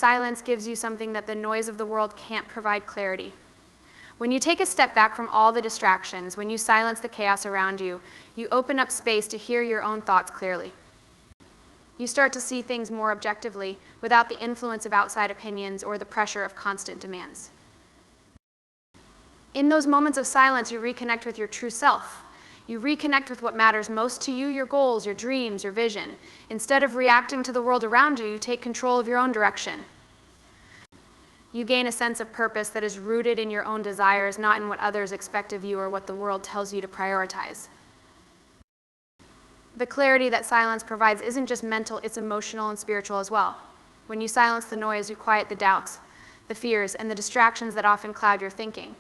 Silence gives you something that the noise of the world can't provide: clarity. When you take a step back from all the distractions, when you silence the chaos around you, you open up space to hear your own thoughts clearly. You start to see things more objectively, without the influence of outside opinions or the pressure of constant demands. In those moments of silence, you reconnect with your true self. You reconnect with what matters most to you: your goals, your dreams, your vision. Instead of reacting to the world around you, you take control of your own direction. You gain a sense of purpose that is rooted in your own desires, not in what others expect of you or what the world tells you to prioritize. The clarity that silence provides isn't just mental, it's emotional and spiritual as well. When you silence the noise, you quiet the doubts, the fears, and the distractions that often cloud your thinking.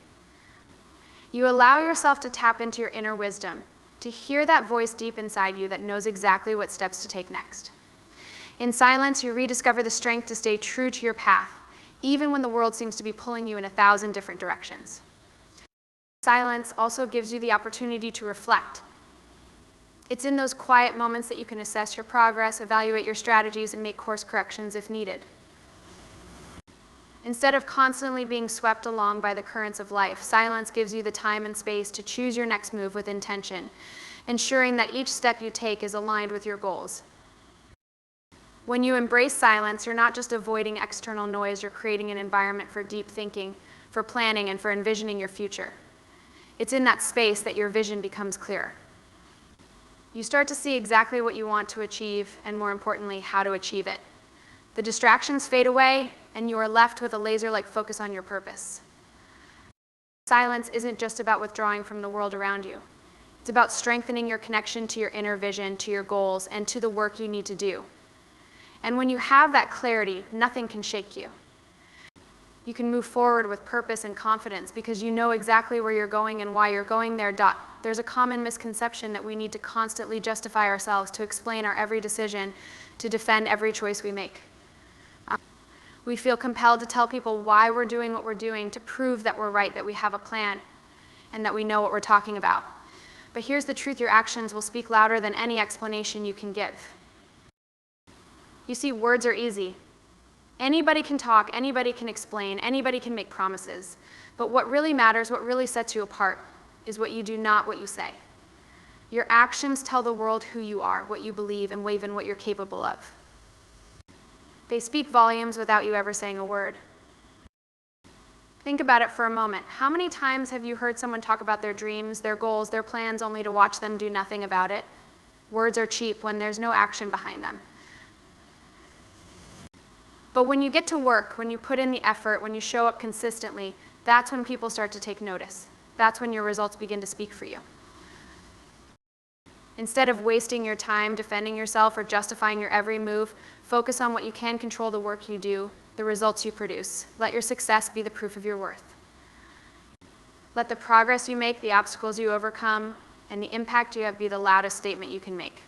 You allow yourself to tap into your inner wisdom, to hear that voice deep inside you that knows exactly what steps to take next. In silence, you rediscover the strength to stay true to your path, even when the world seems to be pulling you in 1,000 different directions. Silence also gives you the opportunity to reflect. It's in those quiet moments that you can assess your progress, evaluate your strategies, and make course corrections if needed. Instead of constantly being swept along by the currents of life, silence gives you the time and space to choose your next move with intention, ensuring that each step you take is aligned with your goals. When you embrace silence, you're not just avoiding external noise, you're creating an environment for deep thinking, for planning, and for envisioning your future. It's in that space that your vision becomes clear. You start to see exactly what you want to achieve, and more importantly, how to achieve it. The distractions fade away, and you are left with a laser-like focus on your purpose. Silence isn't just about withdrawing from the world around you. It's about strengthening your connection to your inner vision, to your goals, and to the work you need to do. And when you have that clarity, nothing can shake you. You can move forward with purpose and confidence because you know exactly where you're going and why you're going there. There's a common misconception that we need to constantly justify ourselves, to explain our every decision, to defend every choice we make. We feel compelled to tell people why we're doing what we're doing, to prove that we're right, that we have a plan, and that we know what we're talking about. But here's the truth: your actions will speak louder than any explanation you can give. You see, words are easy. Anybody can talk, anybody can explain, anybody can make promises. But what really matters, what really sets you apart, is what you do, not what you say. Your actions tell the world who you are, what you believe, and even what you're capable of. They speak volumes without you ever saying a word. Think about it for a moment. How many times have you heard someone talk about their dreams, their goals, their plans, only to watch them do nothing about it? Words are cheap when there's no action behind them. But when you get to work, when you put in the effort, when you show up consistently, that's when people start to take notice. That's when your results begin to speak for you. Instead of wasting your time defending yourself or justifying your every move, focus on what you can control: the work you do, the results you produce. Let your success be the proof of your worth. Let the progress you make, the obstacles you overcome, and the impact you have be the loudest statement you can make.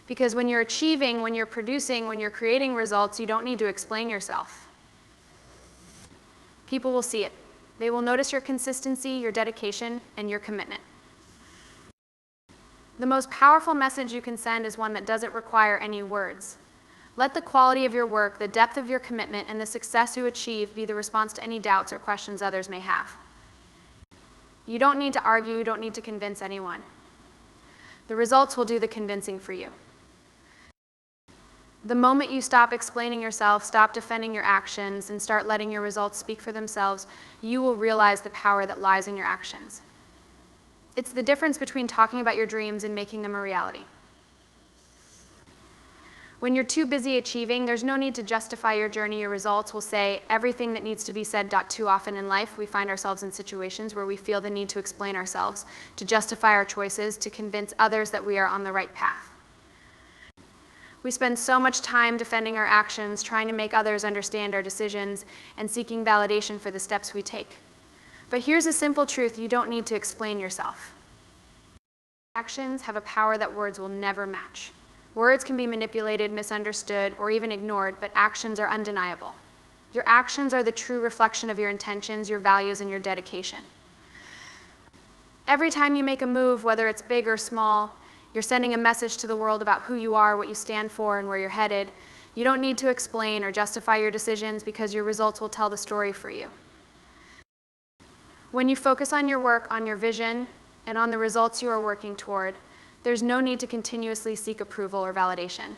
Because when you're achieving, when you're producing, when you're creating results, you don't need to explain yourself. People will see it. They will notice your consistency, your dedication, and your commitment. The most powerful message you can send is one that doesn't require any words. Let the quality of your work, the depth of your commitment, and the success you achieve be the response to any doubts or questions others may have. You don't need to argue, you don't need to convince anyone. The results will do the convincing for you. The moment you stop explaining yourself, stop defending your actions, and start letting your results speak for themselves, you will realize the power that lies in your actions. It's the difference between talking about your dreams and making them a reality. When you're too busy achieving, there's no need to justify your journey. Your results will say everything that needs to be said. Too often in life, we find ourselves in situations where we feel the need to explain ourselves, to justify our choices, to convince others that we are on the right path. We spend so much time defending our actions, trying to make others understand our decisions, and seeking validation for the steps we take. But here's a simple truth: you don't need to explain yourself. Actions have a power that words will never match. Words can be manipulated, misunderstood, or even ignored, but actions are undeniable. Your actions are the true reflection of your intentions, your values, and your dedication. Every time you make a move, whether it's big or small, you're sending a message to the world about who you are, what you stand for, and where you're headed. You don't need to explain or justify your decisions because your results will tell the story for you. When you focus on your work, on your vision, and on the results you are working toward, there's no need to continuously seek approval or validation.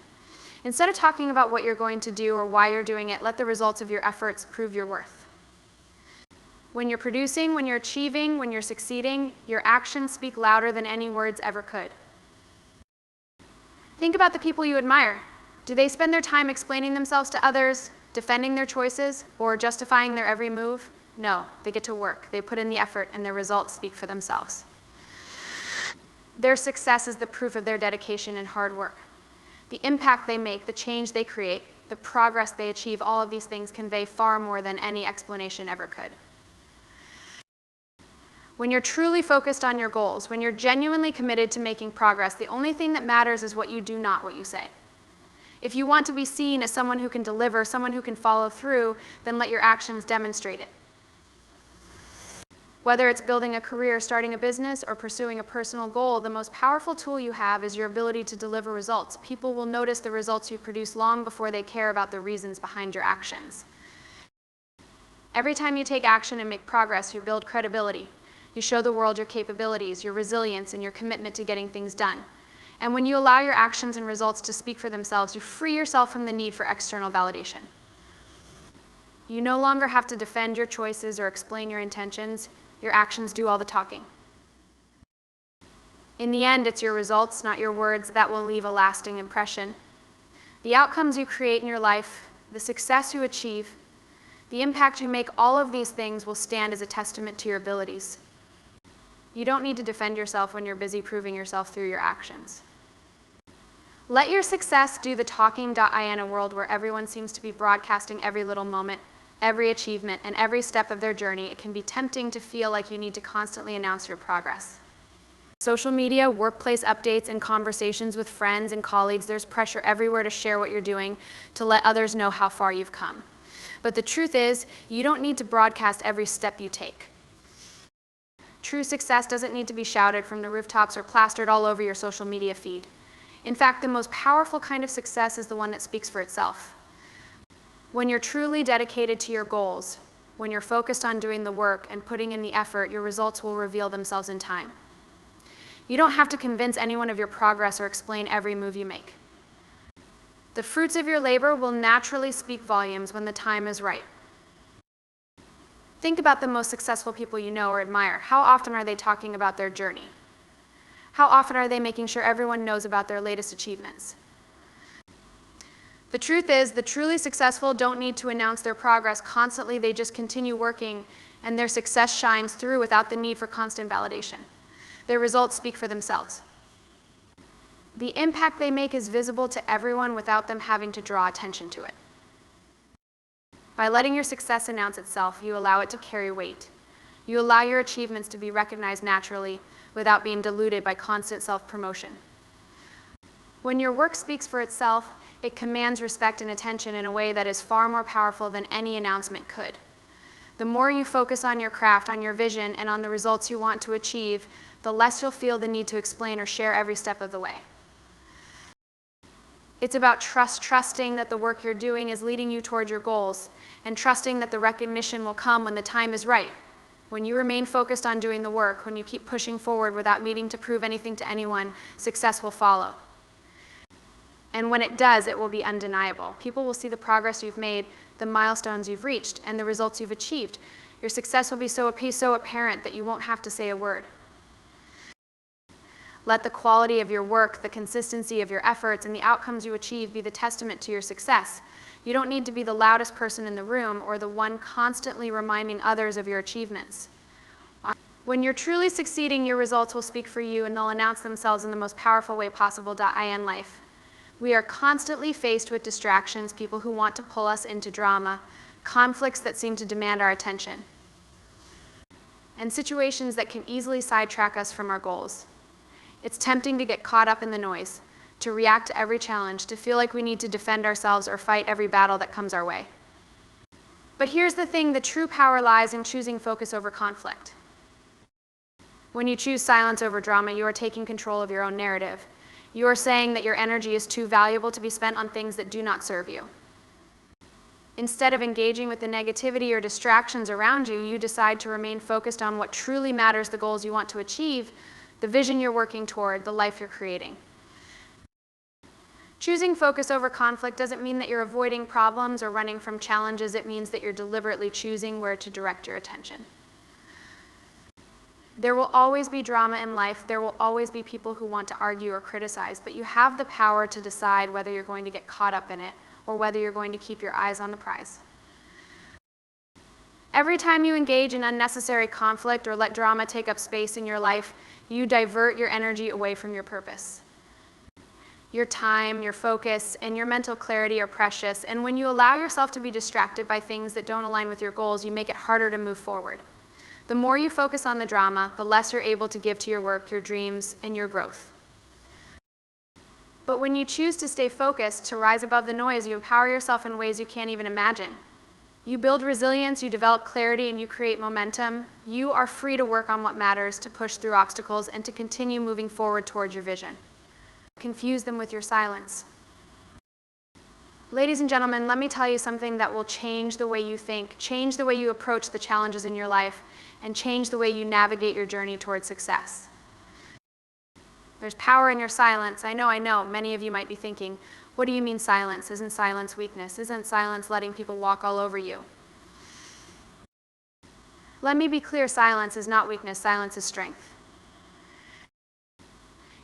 Instead of talking about what you're going to do or why you're doing it, let the results of your efforts prove your worth. When you're producing, when you're achieving, when you're succeeding, your actions speak louder than any words ever could. Think about the people you admire. Do they spend their time explaining themselves to others, defending their choices, or justifying their every move? No, they get to work. They put in the effort, and their results speak for themselves. Their success is the proof of their dedication and hard work. The impact they make, the change they create, the progress they achieve, all of these things convey far more than any explanation ever could. When you're truly focused on your goals, when you're genuinely committed to making progress, the only thing that matters is what you do, not what you say. If you want to be seen as someone who can deliver, someone who can follow through, then let your actions demonstrate it. Whether it's building a career, starting a business, or pursuing a personal goal, the most powerful tool you have is your ability to deliver results. People will notice the results you produce long before they care about the reasons behind your actions. Every time you take action and make progress, you build credibility. You show the world your capabilities, your resilience, and your commitment to getting things done. And when you allow your actions and results to speak for themselves, you free yourself from the need for external validation. You no longer have to defend your choices or explain your intentions. Your actions do all the talking. In the end, it's your results, not your words, that will leave a lasting impression. The outcomes you create in your life, the success you achieve, the impact you make, all of these things will stand as a testament to your abilities. You don't need to defend yourself when you're busy proving yourself through your actions. Let your success do the talking. In a world where everyone seems to be broadcasting every little moment, every achievement, and every step of their journey, it can be tempting to feel like you need to constantly announce your progress. Social media, workplace updates, and conversations with friends and colleagues, there's pressure everywhere to share what you're doing, to let others know how far you've come. But the truth is, you don't need to broadcast every step you take. True success doesn't need to be shouted from the rooftops or plastered all over your social media feed. In fact, the most powerful kind of success is the one that speaks for itself. When you're truly dedicated to your goals, when you're focused on doing the work and putting in the effort, your results will reveal themselves in time. You don't have to convince anyone of your progress or explain every move you make. The fruits of your labor will naturally speak volumes when the time is right. Think about the most successful people you know or admire. How often are they talking about their journey? How often are they making sure everyone knows about their latest achievements? The truth is, the truly successful don't need to announce their progress constantly. They just continue working, and their success shines through without the need for constant validation. Their results speak for themselves. The impact they make is visible to everyone without them having to draw attention to it. By letting your success announce itself, you allow it to carry weight. You allow your achievements to be recognized naturally without being diluted by constant self-promotion. When your work speaks for itself, it commands respect and attention in a way that is far more powerful than any announcement could. The more you focus on your craft, on your vision, and on the results you want to achieve, the less you'll feel the need to explain or share every step of the way. It's about trusting that the work you're doing is leading you toward your goals, and trusting that the recognition will come when the time is right. When you remain focused on doing the work, when you keep pushing forward without needing to prove anything to anyone, success will follow. And when it does, it will be undeniable. People will see the progress you've made, the milestones you've reached, and the results you've achieved. Your success will be so apparent that you won't have to say a word. Let the quality of your work, the consistency of your efforts, and the outcomes you achieve be the testament to your success. You don't need to be the loudest person in the room or the one constantly reminding others of your achievements. When you're truly succeeding, your results will speak for you, and they'll announce themselves in the most powerful way possible. In life. We are constantly faced with distractions, people who want to pull us into drama, conflicts that seem to demand our attention, and situations that can easily sidetrack us from our goals. It's tempting to get caught up in the noise, to react to every challenge, to feel like we need to defend ourselves or fight every battle that comes our way. But here's the thing, the true power lies in choosing focus over conflict. When you choose silence over drama, you are taking control of your own narrative. You are saying that your energy is too valuable to be spent on things that do not serve you. Instead of engaging with the negativity or distractions around you, you decide to remain focused on what truly matters, the goals you want to achieve, the vision you're working toward, the life you're creating. Choosing focus over conflict doesn't mean that you're avoiding problems or running from challenges. It means that you're deliberately choosing where to direct your attention. There will always be drama in life. There will always be people who want to argue or criticize, but you have the power to decide whether you're going to get caught up in it or whether you're going to keep your eyes on the prize. Every time you engage in unnecessary conflict or let drama take up space in your life, you divert your energy away from your purpose. Your time, your focus, and your mental clarity are precious, and when you allow yourself to be distracted by things that don't align with your goals, you make it harder to move forward. The more you focus on the drama, the less you're able to give to your work, your dreams, and your growth. But when you choose to stay focused, to rise above the noise, you empower yourself in ways you can't even imagine. You build resilience, you develop clarity, and you create momentum. You are free to work on what matters, to push through obstacles, and to continue moving forward towards your vision. Confuse them with your silence. Ladies and gentlemen, let me tell you something that will change the way you think, change the way you approach the challenges in your life, and change the way you navigate your journey towards success. There's power in your silence. I know, many of you might be thinking, what do you mean silence? Isn't silence weakness? Isn't silence letting people walk all over you? Let me be clear, silence is not weakness, silence is strength.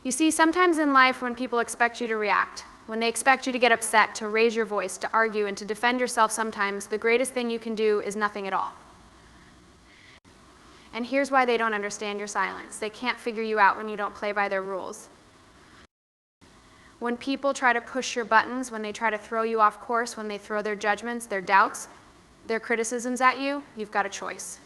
You see, sometimes in life when people expect you to react, when they expect you to get upset, to raise your voice, to argue, and to defend yourself sometimes, the greatest thing you can do is nothing at all. And here's why they don't understand your silence. They can't figure you out when you don't play by their rules. When people try to push your buttons, when they try to throw you off course, when they throw their judgments, their doubts, their criticisms at you, you've got a choice.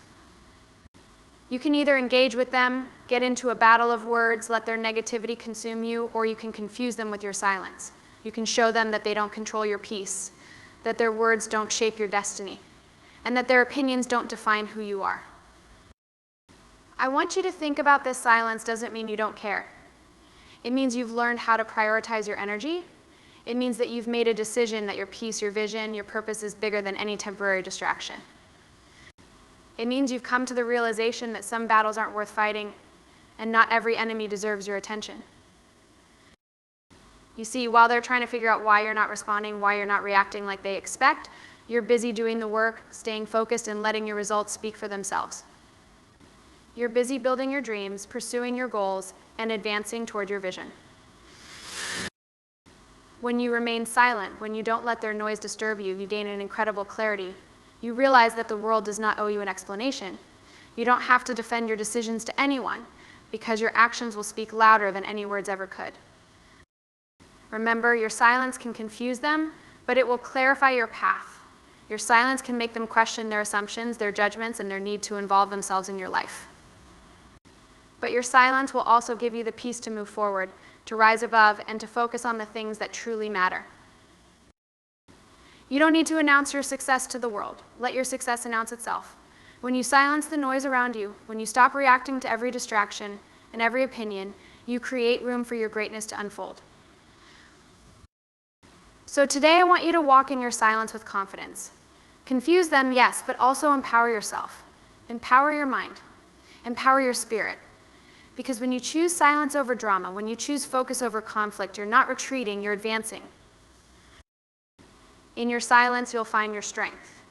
You can either engage with them, get into a battle of words, let their negativity consume you, or you can confuse them with your silence. You can show them that they don't control your peace, that their words don't shape your destiny, and that their opinions don't define who you are. I want you to think about this silence doesn't mean you don't care. It means you've learned how to prioritize your energy. It means that you've made a decision that your peace, your vision, your purpose is bigger than any temporary distraction. It means you've come to the realization that some battles aren't worth fighting, and not every enemy deserves your attention. You see, while they're trying to figure out why you're not responding, why you're not reacting like they expect, you're busy doing the work, staying focused, and letting your results speak for themselves. You're busy building your dreams, pursuing your goals, and advancing toward your vision. When you remain silent, when you don't let their noise disturb you, you gain an incredible clarity. You realize that the world does not owe you an explanation. You don't have to defend your decisions to anyone, because your actions will speak louder than any words ever could. Remember, your silence can confuse them, but it will clarify your path. Your silence can make them question their assumptions, their judgments, and their need to involve themselves in your life. But your silence will also give you the peace to move forward, to rise above, and to focus on the things that truly matter. You don't need to announce your success to the world. Let your success announce itself. When you silence the noise around you, when you stop reacting to every distraction and every opinion, you create room for your greatness to unfold. So today I want you to walk in your silence with confidence. Confuse them, yes, but also empower yourself. Empower your mind. Empower your spirit. Because when you choose silence over drama, when you choose focus over conflict, you're not retreating, you're advancing. In your silence, you'll find your strength.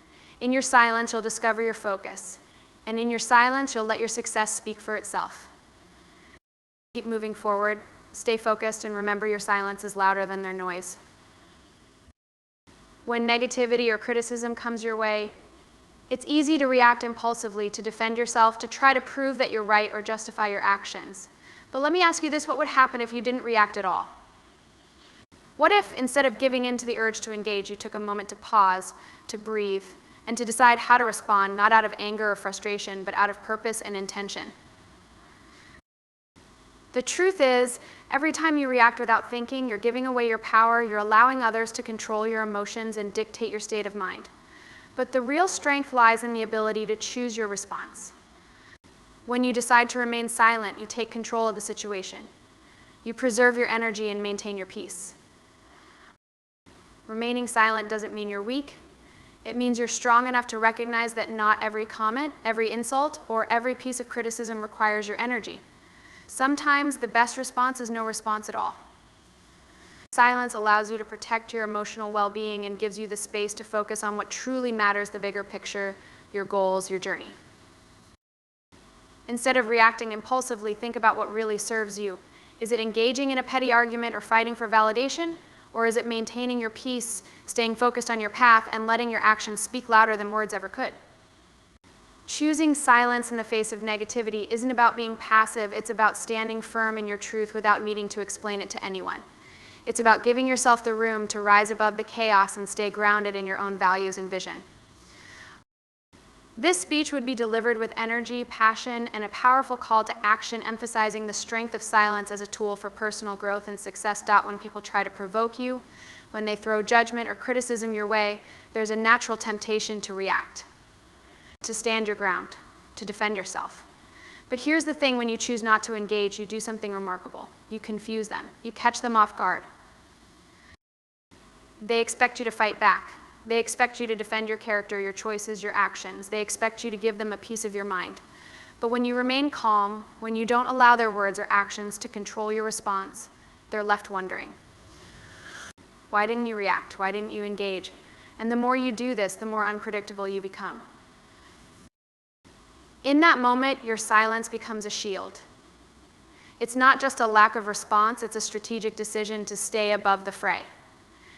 In your silence, you'll discover your focus. And in your silence, you'll let your success speak for itself. Keep moving forward, stay focused, and remember your silence is louder than their noise. When negativity or criticism comes your way, it's easy to react impulsively, to defend yourself, to try to prove that you're right or justify your actions. But let me ask you this, what would happen if you didn't react at all? What if, instead of giving in to the urge to engage, you took a moment to pause, to breathe, and to decide how to respond, not out of anger or frustration, but out of purpose and intention? The truth is, every time you react without thinking, you're giving away your power, you're allowing others to control your emotions and dictate your state of mind. But the real strength lies in the ability to choose your response. When you decide to remain silent, you take control of the situation. You preserve your energy and maintain your peace. Remaining silent doesn't mean you're weak. It means you're strong enough to recognize that not every comment, every insult, or every piece of criticism requires your energy. Sometimes the best response is no response at all. Silence allows you to protect your emotional well-being and gives you the space to focus on what truly matters, the bigger picture, your goals, your journey. Instead of reacting impulsively, think about what really serves you. Is it engaging in a petty argument or fighting for validation? Or is it maintaining your peace, staying focused on your path, and letting your actions speak louder than words ever could? Choosing silence in the face of negativity isn't about being passive, it's about standing firm in your truth without needing to explain it to anyone. It's about giving yourself the room to rise above the chaos and stay grounded in your own values and vision. This speech would be delivered with energy, passion, and a powerful call to action, emphasizing the strength of silence as a tool for personal growth and success. When people try to provoke you, when they throw judgment or criticism your way, there's a natural temptation to react, to stand your ground, to defend yourself. But here's the thing: when you choose not to engage, you do something remarkable. You confuse them. You catch them off guard. They expect you to fight back. They expect you to defend your character, your choices, your actions. They expect you to give them a piece of your mind. But when you remain calm, when you don't allow their words or actions to control your response, they're left wondering. Why didn't you react? Why didn't you engage? And the more you do this, the more unpredictable you become. In that moment, your silence becomes a shield. It's not just a lack of response, it's a strategic decision to stay above the fray.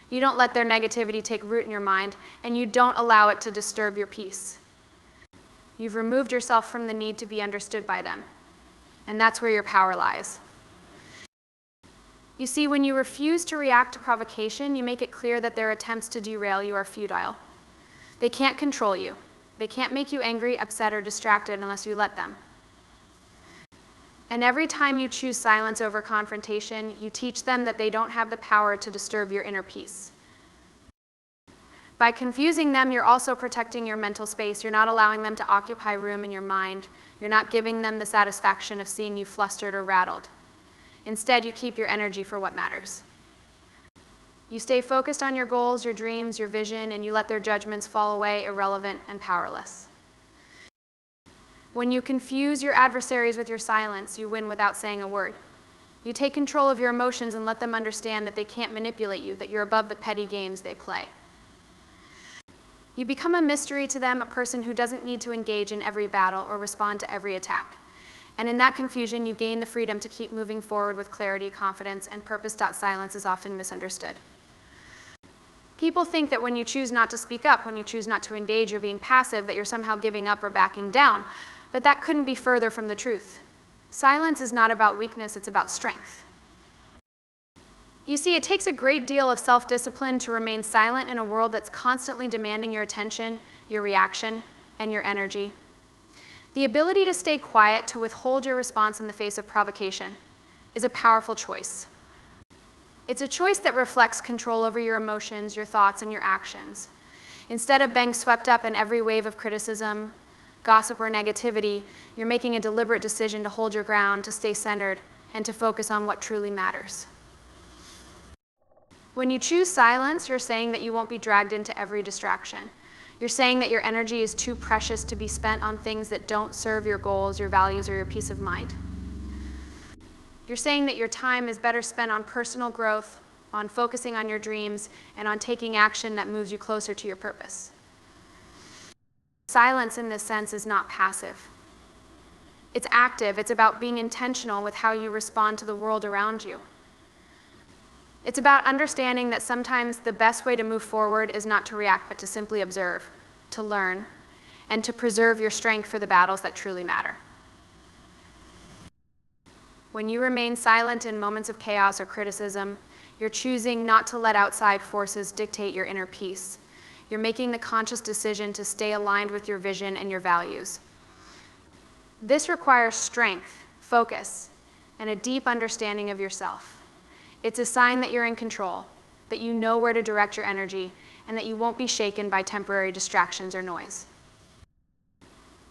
You don't let their negativity take root in your mind, and you don't allow it to disturb your peace. You've removed yourself from the need to be understood by them, and that's where your power lies. You see, when you refuse to react to provocation, you make it clear that their attempts to derail you are futile. They can't control you. They can't make you angry, upset, or distracted unless you let them. And every time you choose silence over confrontation, you teach them that they don't have the power to disturb your inner peace. By confusing them, you're also protecting your mental space. You're not allowing them to occupy room in your mind. You're not giving them the satisfaction of seeing you flustered or rattled. Instead, you keep your energy for what matters. You stay focused on your goals, your dreams, your vision, and you let their judgments fall away irrelevant and powerless. When you confuse your adversaries with your silence, you win without saying a word. You take control of your emotions and let them understand that they can't manipulate you, that you're above the petty games they play. You become a mystery to them, a person who doesn't need to engage in every battle or respond to every attack. And in that confusion, you gain the freedom to keep moving forward with clarity, confidence, and purpose. Silence is often misunderstood. People think that when you choose not to speak up, when you choose not to engage, you're being passive, that you're somehow giving up or backing down. But that couldn't be further from the truth. Silence is not about weakness, it's about strength. You see, it takes a great deal of self-discipline to remain silent in a world that's constantly demanding your attention, your reaction, and your energy. The ability to stay quiet, to withhold your response in the face of provocation, is a powerful choice. It's a choice that reflects control over your emotions, your thoughts, and your actions. Instead of being swept up in every wave of criticism, gossip, or negativity, you're making a deliberate decision to hold your ground, to stay centered, and to focus on what truly matters. When you choose silence, you're saying that you won't be dragged into every distraction. You're saying that your energy is too precious to be spent on things that don't serve your goals, your values, or your peace of mind. You're saying that your time is better spent on personal growth, on focusing on your dreams, and on taking action that moves you closer to your purpose. Silence in this sense is not passive. It's active. It's about being intentional with how you respond to the world around you. It's about understanding that sometimes the best way to move forward is not to react, but to simply observe, to learn, and to preserve your strength for the battles that truly matter. When you remain silent in moments of chaos or criticism, you're choosing not to let outside forces dictate your inner peace. You're making the conscious decision to stay aligned with your vision and your values. This requires strength, focus, and a deep understanding of yourself. It's a sign that you're in control, that you know where to direct your energy, and that you won't be shaken by temporary distractions or noise.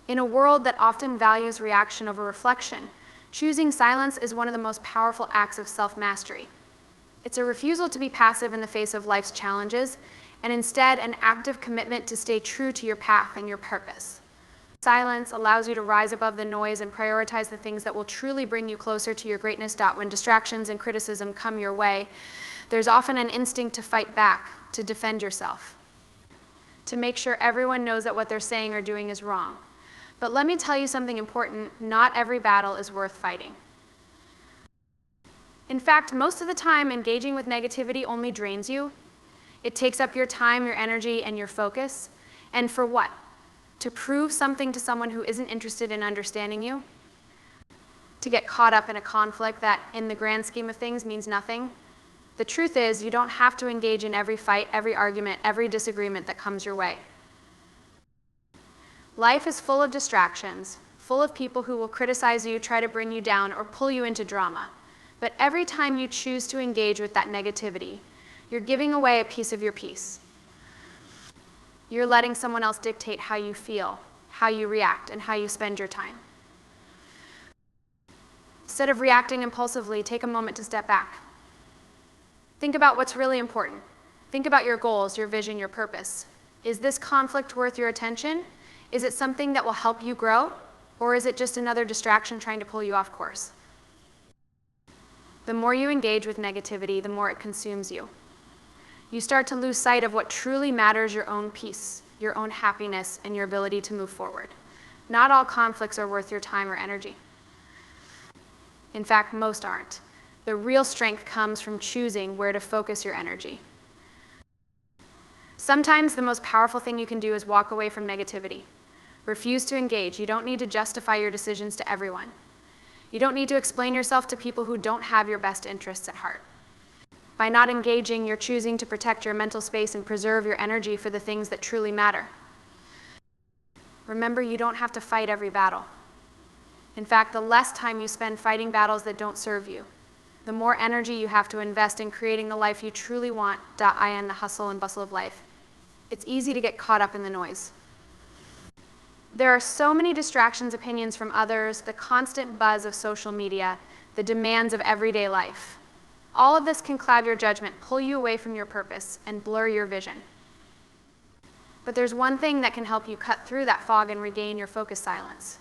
In a world that often values reaction over reflection, Choosing silence is one of the most powerful acts of self-mastery. It's a refusal to be passive in the face of life's challenges, and instead an active commitment to stay true to your path and your purpose. Silence allows you to rise above the noise and prioritize the things that will truly bring you closer to your greatness. When distractions and criticism come your way, there's often an instinct to fight back, to defend yourself, to make sure everyone knows that what they're saying or doing is wrong. But let me tell you something important: not every battle is worth fighting. In fact, most of the time, engaging with negativity only drains you. It takes up your time, your energy, and your focus. And for what? To prove something to someone who isn't interested in understanding you? To get caught up in a conflict that, in the grand scheme of things, means nothing? The truth is, you don't have to engage in every fight, every argument, every disagreement that comes your way. Life is full of distractions, full of people who will criticize you, try to bring you down, or pull you into drama. But every time you choose to engage with that negativity, you're giving away a piece of your peace. You're letting someone else dictate how you feel, how you react, and how you spend your time. Instead of reacting impulsively, take a moment to step back. Think about what's really important. Think about your goals, your vision, your purpose. Is this conflict worth your attention? Is it something that will help you grow? Or is it just another distraction trying to pull you off course? The more you engage with negativity, the more it consumes you. You start to lose sight of what truly matters: your own peace, your own happiness, and your ability to move forward. Not all conflicts are worth your time or energy. In fact, most aren't. The real strength comes from choosing where to focus your energy. Sometimes the most powerful thing you can do is walk away from negativity. Refuse to engage. You don't need to justify your decisions to everyone. You don't need to explain yourself to people who don't have your best interests at heart. By not engaging, you're choosing to protect your mental space and preserve your energy for the things that truly matter. Remember, you don't have to fight every battle. In fact, the less time you spend fighting battles that don't serve you, the more energy you have to invest in creating the life you truly want. In the hustle and bustle of life, it's easy to get caught up in the noise. There are so many distractions, opinions from others, the constant buzz of social media, the demands of everyday life. All of this can cloud your judgment, pull you away from your purpose, and blur your vision. But there's one thing that can help you cut through that fog and regain your focused silence.